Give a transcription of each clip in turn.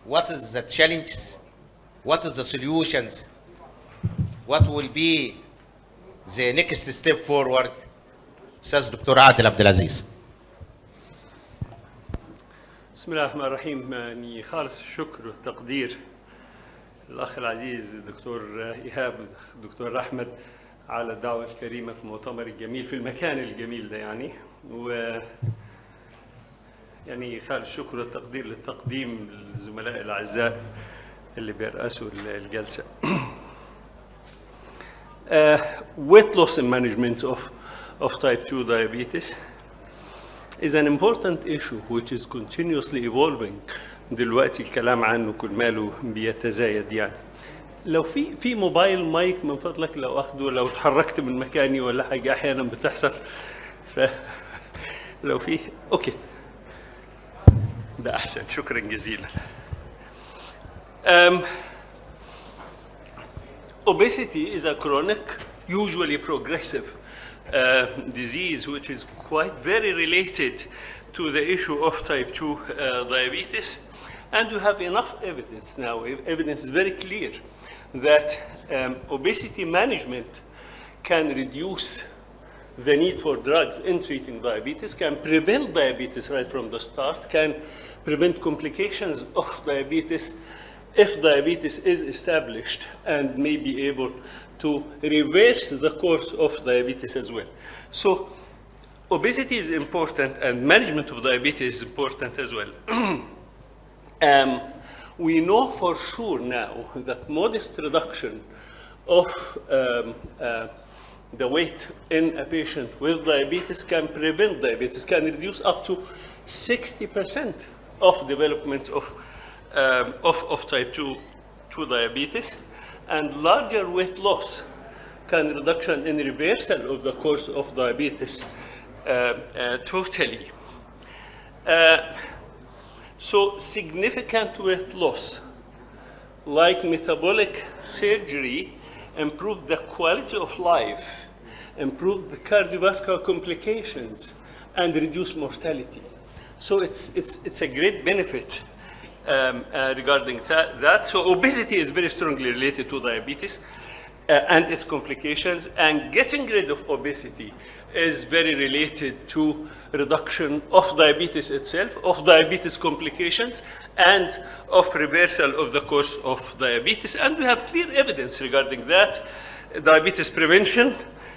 what is the challenges, what is the solutions, what will be the next step forward. أستاذ دكتور عادل عبد العزيز. بسم الله الرحمن الرحيم. يعني خالص الشكر والتقدير الأخ العزيز الدكتور إيهاب والدكتور أحمد على الدعوة الكريمة في المؤتمر الجميل في المكان الجميل ده يعني. يعني خالص الشكر والتقدير للتقديم للزملاء الأعزاء اللي بيرأسوا الجلسة. Weight loss and management of type 2 diabetes is an important issue which is continuously evolving. دلوقتي الكلام عنه كل ماله بيتزايد يعني. لو في موبايل مايك من فضلك لو اخده، لو اتحركت من مكاني ولا حاجه احيانا بتحصل، لو في اوكي ده احسن. شكرا جزيلا. Obesity is a chronic, usually progressive disease which is quite very related to the issue of type 2 diabetes. And we have enough evidence now. Evidence is very clear that obesity management can reduce the need for drugs in treating diabetes, can prevent diabetes right from the start, can prevent complications of diabetes if diabetes is established, and may be able to reverse the course of diabetes as well. So obesity is important and management of diabetes is important as well. We know for sure now that modest reduction of the weight in a patient with diabetes can prevent diabetes, can reduce up to 60% of development of type 2 diabetes, and larger weight loss can reduction in reversal of the course of diabetes totally. So significant weight loss, like metabolic surgery, improve the quality of life, improve the cardiovascular complications, and reduce mortality. So it's a great benefit regarding that. So obesity is very strongly related to diabetes and its complications, and getting rid of obesity is very related to reduction of diabetes itself, of diabetes complications, and of reversal of the course of diabetes. And we have clear evidence regarding that. Diabetes prevention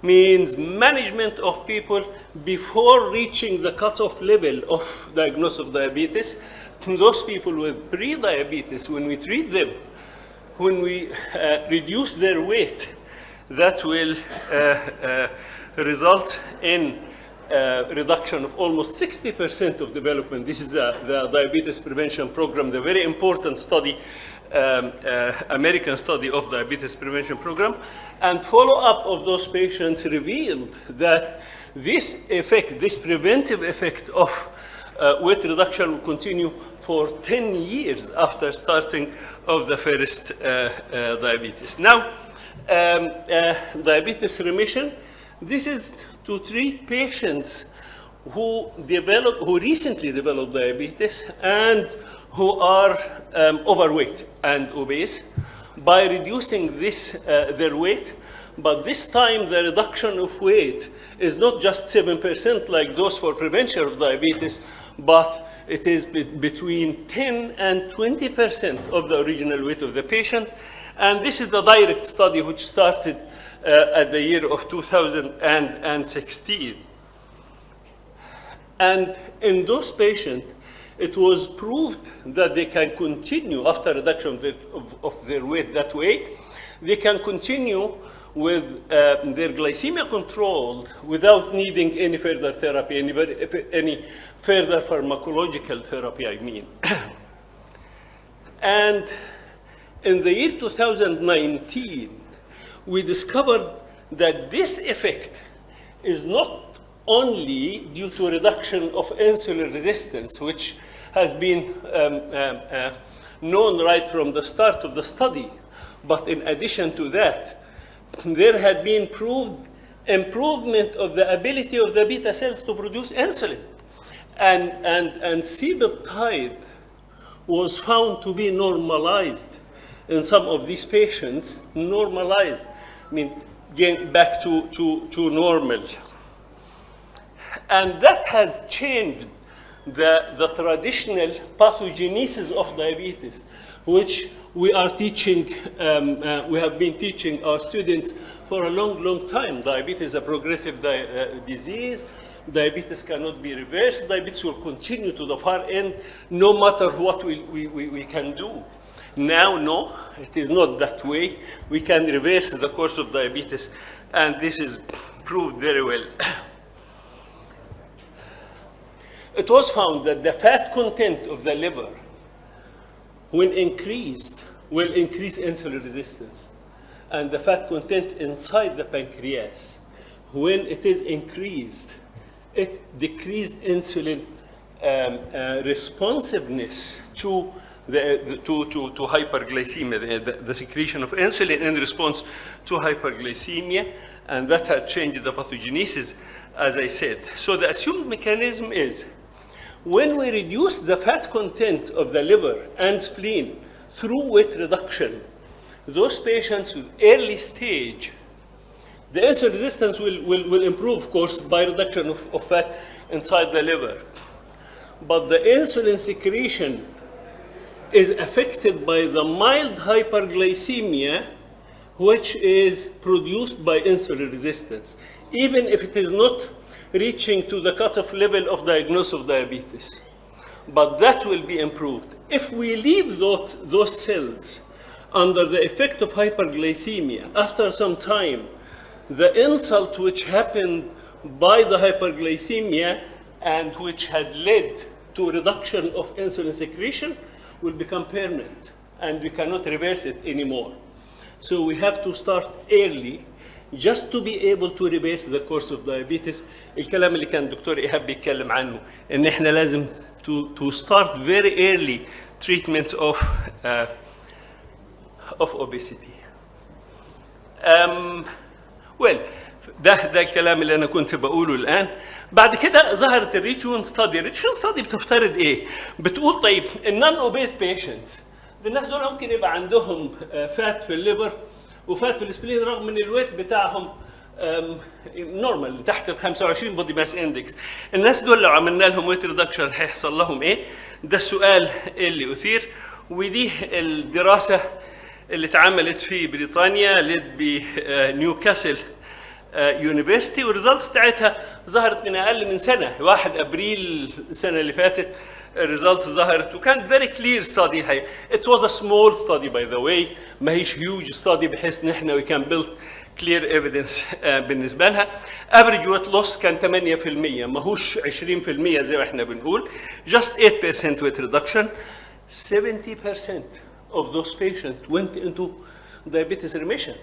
means management of people before reaching the cutoff level of diagnosis of diabetes. Those people with pre-diabetes, when we treat them, when we reduce their weight, that will result in reduction of almost 60% of development. This is the diabetes prevention program, the very important study, American study of diabetes prevention program. And follow-up of those patients revealed that this effect, this preventive effect of weight reduction will continue for 10 years after starting of the first diabetes. Now, diabetes remission, this is to treat patients who recently developed diabetes and who are overweight and obese by reducing their weight. But this time the reduction of weight is not just 7% like those for prevention of diabetes, but it is between 10 and 20% of the original weight of the patient. And this is the direct study which started at the year of 2016. And in those patients, it was proved that they can continue after reduction of their weight that way. They can continue with their glycemia controlled without needing any further therapy, any further pharmacological therapy, I mean. And in the year 2019, we discovered that this effect is not only due to reduction of insulin resistance, which has been known right from the start of the study, but in addition to that, there had been proved improvement of the ability of the beta cells to produce insulin. And C-peptide was found to be normalized in some of these patients, normalized, I mean, getting back to normal. And that has changed the traditional pathogenesis of diabetes, which we are teaching, we have been teaching our students for a long, long time. Diabetes is a progressive disease. Diabetes cannot be reversed. Diabetes will continue to the far end no matter what we can do. Now, no, it is not that way. We can reverse the course of diabetes, and this is proved very well. It was found that the fat content of the liver, when increased, will increase insulin resistance. And the fat content inside the pancreas, when it is increased, it decreased insulin responsiveness to hyperglycemia, the secretion of insulin in response to hyperglycemia, and that had changed the pathogenesis, as I said. So the assumed mechanism is, when we reduce the fat content of the liver and spleen through weight reduction, those patients with early stage, the insulin resistance will improve, of course, by reduction of fat inside the liver. But the insulin secretion is affected by the mild hyperglycemia, which is produced by insulin resistance, even if it is not reaching to the cutoff level of diagnosis of diabetes. But that will be improved. If we leave those cells under the effect of hyperglycemia, after some time, the insult which happened by the hyperglycemia and which had led to reduction of insulin secretion will become permanent, and we cannot reverse it anymore. So we have to start early just to be able to reverse the course of diabetes. الكلام اللي كان الدكتور إيهاب بيتكلم عنه إن إحنا لازم to start very early treatment of obesity. Well, ده الكلام اللي أنا كنت بقوله الآن. بعد كده ظهرت الريتشون ستادي. الريتشون ستادي بتفترض إيه؟ بتقول طيب النون اوبيس بيشنتس، الناس دول ممكن يبقى عندهم فات في الليفر وفات في السبلين رغم ان الويت بتاعهم نورمال تحت ال 25 بودي ماس اندكس. الناس دول لو عملنا لهم ويت ريدكشن هيحصل لهم ايه؟ ده السؤال اللي اثير، ودي الدراسه اللي اتعملت في بريطانيا ليد بنيوكاسل يونيفرستي، والريزلتس بتاعتها ظهرت من اقل من سنه، 1 ابريل السنه اللي فاتت الريزلتس ظهرت، وكانت very clear study الحقيقه. It was a small study by the way، ما هيش huge study بحيث ان احنا we can build clear evidence بالنسبه لها. average weight loss كان 8%، ما هوش 20% زي ما احنا بنقول، just 8% weight reduction. 70% of those patients went into diabetes remission.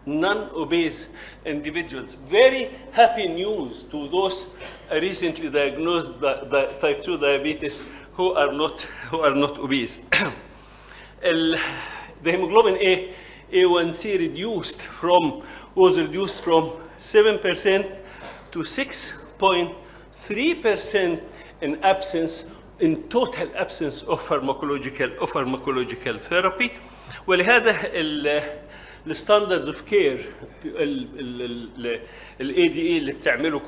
Non-obese individuals. Very happy news to those recently diagnosed type 2 diabetes who are not obese. The hemoglobin A1C was reduced from 7% to 6.3% in total absence of pharmacological therapy. ولهذا الستاندردز اوف كير الاي دي اي اللي بتعمله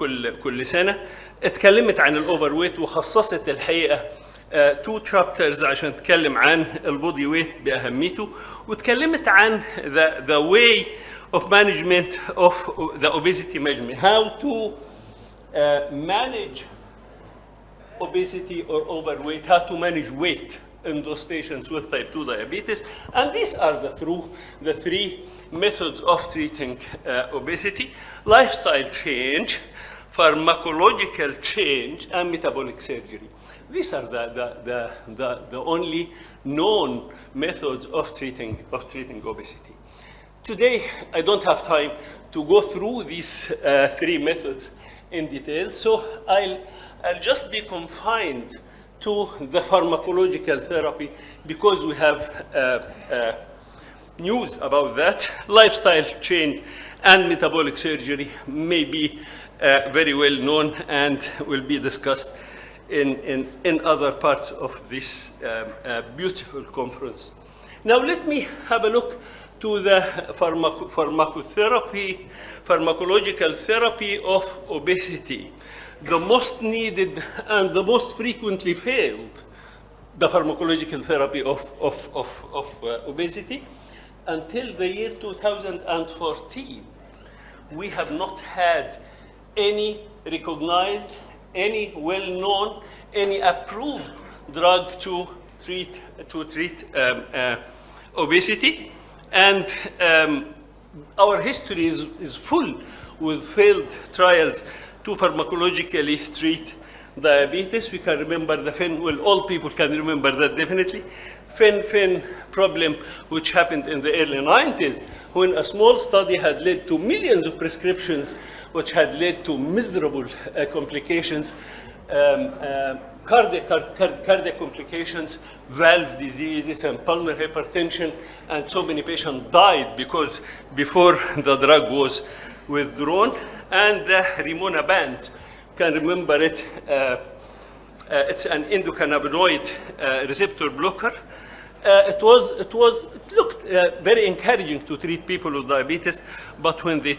كل سنه اتكلمت عن الاوفر ويت، وخصصت الحقيقه 2 chapters عشان تتكلم عن البودي ويت باهميته، وتكلمت عن the way of management of the obesity management, how to manage obesity or overweight, how to manage weight in those patients with type 2 diabetes. And these are the three methods of treating obesity: lifestyle change, pharmacological change, and metabolic surgery. These are the only known methods of treating obesity. Today, I don't have time to go through these 3 methods in detail, so I'll just be confined to the pharmacological therapy because we have news about that. Lifestyle change and metabolic surgery may be very well known and will be discussed in other parts of this beautiful conference. Now let me have a look to the pharmacological therapy of obesity. The most needed and the most frequently failed, the pharmacological therapy of obesity. Until the year 2014, we have not had any recognized, any well-known, any approved drug to treat obesity. And our history is full with failed trials to pharmacologically treat diabetes. We can remember the Fin, well, all people can remember that definitely. Fin problem, which happened in the early 90s, when a small study had led to millions of prescriptions, which had led to miserable complications, cardiac complications, valve diseases, and pulmonary hypertension, and so many patients died because before the drug was withdrawn. And the rimonabant, can remember it, it's an endocannabinoid receptor blocker. It looked very encouraging to treat people with diabetes, but when they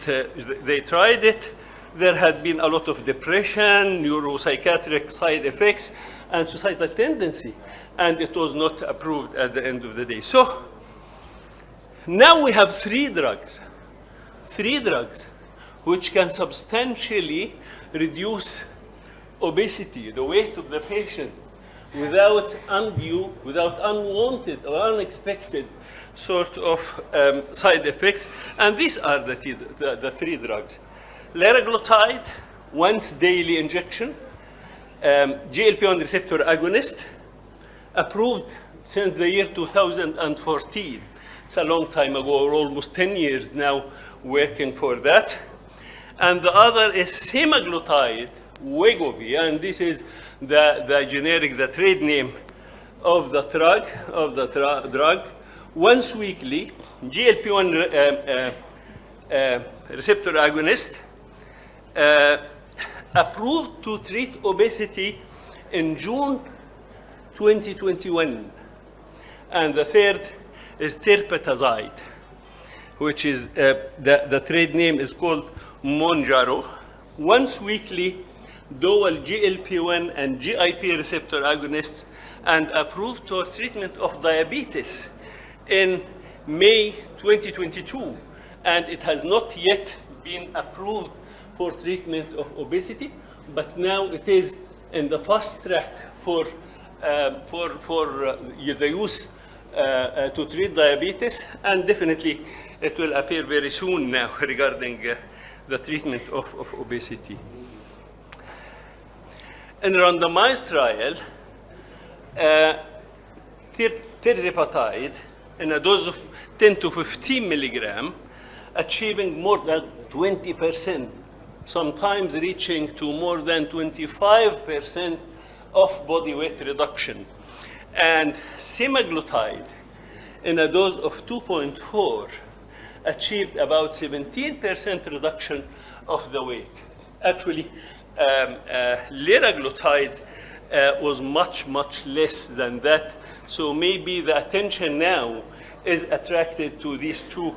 tried it, there had been a lot of depression, neuropsychiatric side effects, and suicidal tendency, and it was not approved at the end of the day. So now we have three drugs which can substantially reduce obesity, the weight of the patient, without undue, without unwanted or unexpected sort of side effects. And these are the three drugs. Liraglutide, once daily injection, GLP-1 receptor agonist, approved since the year 2014. It's a long time ago, we're almost 10 years now working for that. And the other is semaglutide, Wegovy, and this is the generic, the trade name of the drug, once weekly, GLP-1 receptor agonist, approved to treat obesity in June 2021. And the third is tirpitazide, which is, the trade name is called Mounjaro, once weekly dual GLP-1 and GIP receptor agonists, and approved for treatment of diabetes in May 2022. And it has not yet been approved for treatment of obesity, but now it is in the fast track for the use to treat diabetes, and definitely it will appear very soon now regarding the treatment of obesity. In a randomized trial, tirzepatide in a dose of 10 to 15 milligram, achieving more than 20%, sometimes reaching to more than 25% of body weight reduction. And semaglutide in a dose of 2.4 achieved about 17% reduction of the weight. Actually, liraglutide was much less than that. So maybe the attention now is attracted to these two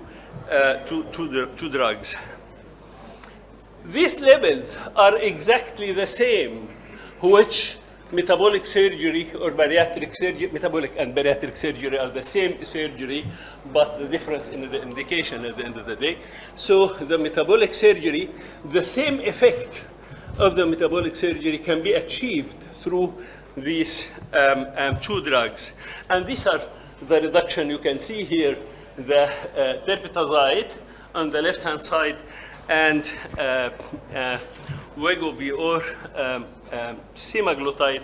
drugs. These levels are exactly the same, which metabolic surgery or bariatric surgery, metabolic and bariatric surgery are the same surgery, but the difference in the indication at the end of the day. So the metabolic surgery, the same effect of the metabolic surgery can be achieved through these two drugs. And these are the reduction you can see here, the tirpitazide on the left-hand side, and Wegovy or semaglutide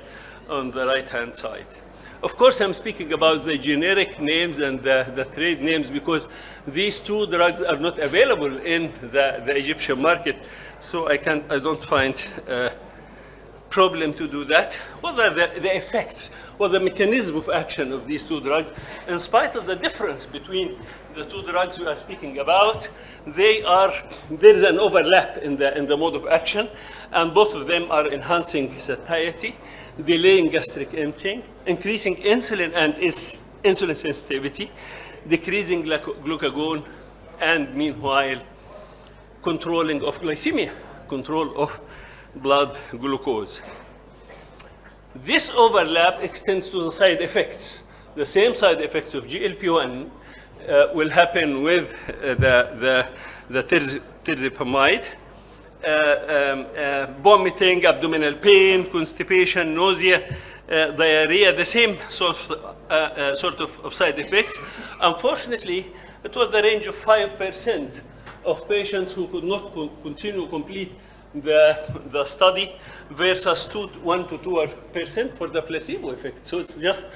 on the right-hand side. Of course, I'm speaking about the generic names and the trade names because these two drugs are not available in the Egyptian market, so I don't find a problem to do that. What are the effects? What the mechanism of action of these two drugs? In spite of the difference between the two drugs we are speaking about, there is an overlap in the mode of action, and both of them are enhancing satiety. delaying gastric emptying, increasing insulin and insulin sensitivity, decreasing glucagon, and meanwhile, controlling of glycemia, control of blood glucose. This overlap extends to the side effects. The same side effects of GLP-1 will happen with the tirzepamide. Vomiting, abdominal pain, constipation, nausea, diarrhea, the same sort of side effects. Unfortunately, it was the range of 5% of patients who could not complete the study versus 1 to 2% for the placebo effect. So it's just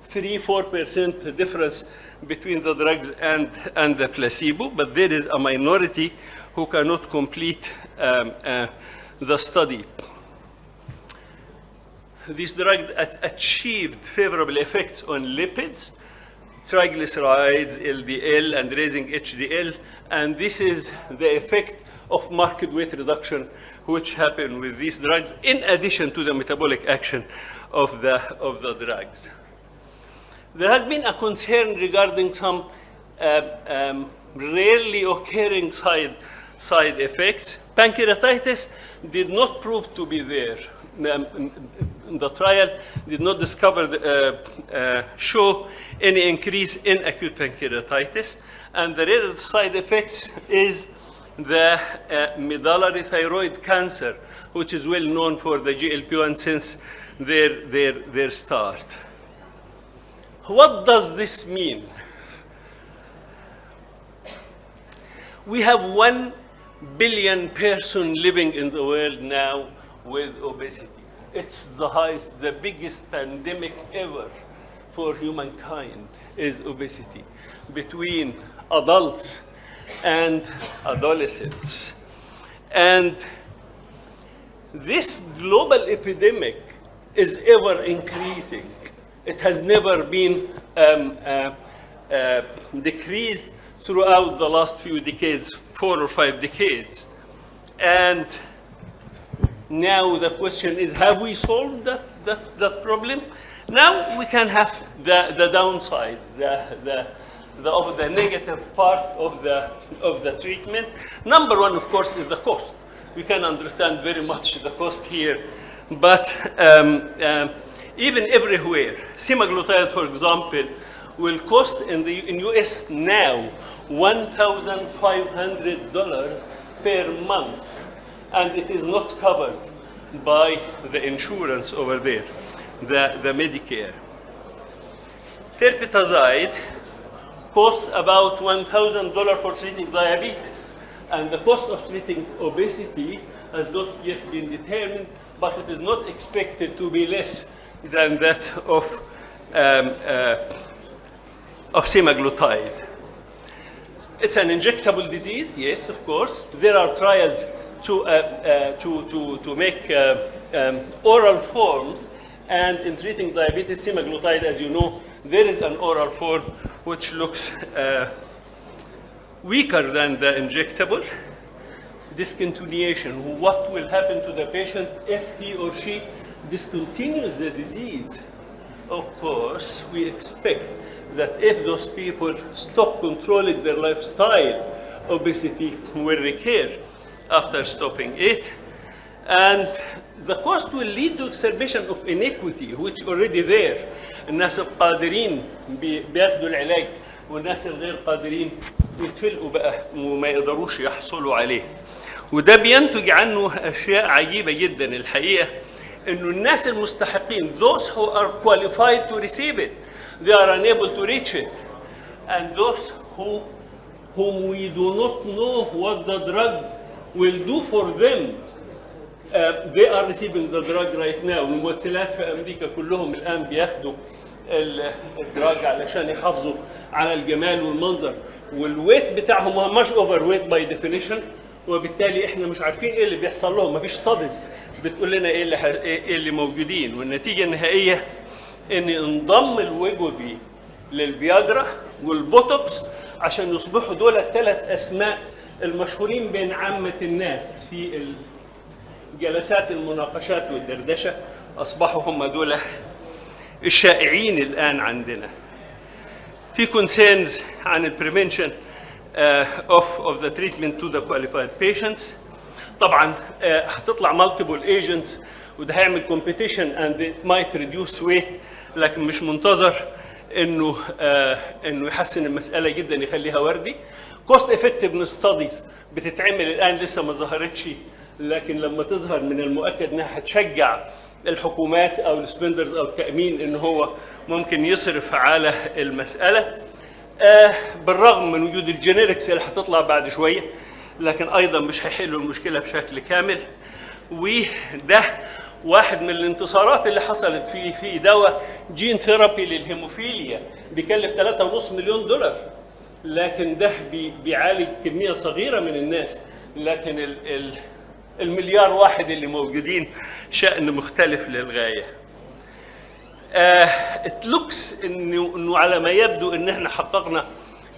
3-4% difference between the drugs and the placebo, but there is a minority who cannot complete the study. These drugs achieved favorable effects on lipids, triglycerides, LDL, and raising HDL, and this is the effect of marked weight reduction which happened with these drugs, in addition to the metabolic action of the drugs. There has been a concern regarding some rarely occurring side effects. Pancreatitis did not prove to be there. The trial did not show any increase in acute pancreatitis. And the rare side effects is the medullary thyroid cancer, which is well known for the GLP-1 since their start. What does this mean? We have 1 billion person living in the world now with obesity. It's the highest, the biggest pandemic ever for humankind is obesity between adults and adolescents. And this global epidemic is ever increasing. It has never been decreased throughout the last few decades, 4 or 5 decades. And now the question is, have we solved that problem? Now we can have the downside, the negative part of the treatment. Number one, of course, is the cost. We can understand very much the cost here, but even everywhere, semaglutide, for example, will cost in US now $1,500 per month, and it is not covered by the insurance over there, the Medicare. Terpitazide costs about $1,000 for treating diabetes, and the cost of treating obesity has not yet been determined, but it is not expected to be less than that of semaglutide. It's an injectable disease, yes, of course. There are trials to make oral forms, and in treating diabetes, semaglutide, as you know, there is an oral form which looks weaker than the injectable. Discontinuation, what will happen to the patient if he or she discontinues the disease? Of course, we expect that if those people stop controlling their lifestyle, obesity will recur after stopping it. And the cost will lead to exacerbation of inequity, which already there. الناس القادرين بياخدوا العلاج والناس الغير قادرين يتفلقوا بقى وما يقدروش يحصلوا عليه. وده بينتج عنه أشياء عجيبة جدا الحقيقة، إنه الناس المستحقين, those who are qualified to receive it, they are unable to reach it. And those whom we do not know what the drug will do for them, they are receiving the drug right now. الممثلات في أمريكا كلهم الآن بياخدوا الدراج علشان يحافظوا على الجمال والمنظر، والويت بتاعهم مش اوفر ويت باي ديفينيشن، وبالتالي احنا مش عارفين ايه اللي بيحصل لهم، مفيش ستاديز بتقول لنا ايه اللي موجودين. والنتيجه النهائيه ان انضم الويجوفي للفياجرا والبوتوكس عشان يصبحوا دول الثلاث اسماء المشهورين بين عامه الناس في جلسات المناقشات والدردشه، أصبحوا هم دول الشائعين الآن عندنا. في concerns عن ال prevention of the treatment to the qualified patients. طبعا هتطلع multiple agents وده هيعمل competition and it might reduce weight، لكن مش منتظر انه يحسن المسألة جدا يخليها وردي. cost effectiveness studies بتتعمل الآن لسه ما ظهرتش، لكن لما تظهر من المؤكد انها هتشجع الحكومات او السبندرز او التأمين ان هو ممكن يصرف على المسألة. بالرغم من وجود الجينيركس اللي هتطلع بعد شوية، لكن ايضا مش هيحلوا المشكلة بشكل كامل. وده واحد من الانتصارات اللي حصلت في دواء جين ثيرابي للهيموفيليا بيكلف 3.5 مليون دولار، لكن ده بيعالج كمية صغيرة من الناس، لكن المليار واحد اللي موجودين شأن مختلف للغاية. it looks انه على ما يبدو ان احنا حققنا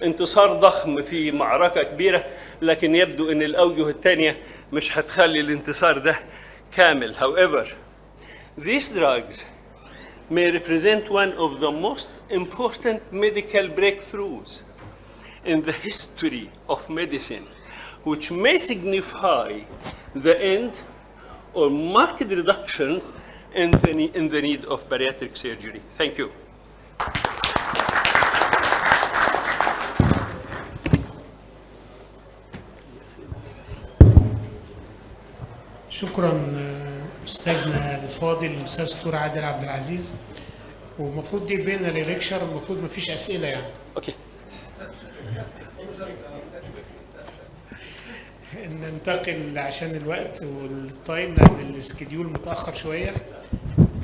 انتصار ضخم في معركة كبيرة، لكن يبدو ان الاوجه الثانية مش هتخلي الانتصار ده كامل. However, these drugs may represent one of the most important medical breakthroughs in the history of medicine, which may signify the end or marked reduction in the need of bariatric surgery. Thank you. شكرا استاذنا الفاضل الاستاذ دكتور عادل عبد العزيز. والمفروض دي بينا لليكشر، المفروض ما فيش اسئله يعني. اوكي. ننتقل عشان الوقت والتايم لان السكيديول متاخر شويه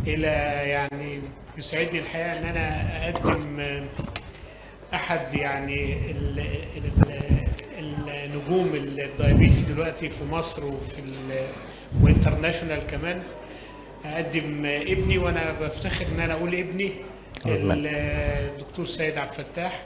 الى يعني يسعدني الحقيقه ان انا اقدم احد يعني النجوم الدايابيتس دلوقتي في مصر وانترناشونال كمان. اقدم ابني، وانا بفتخر ان انا اقول ابني، الدكتور سيد عبد الفتاح.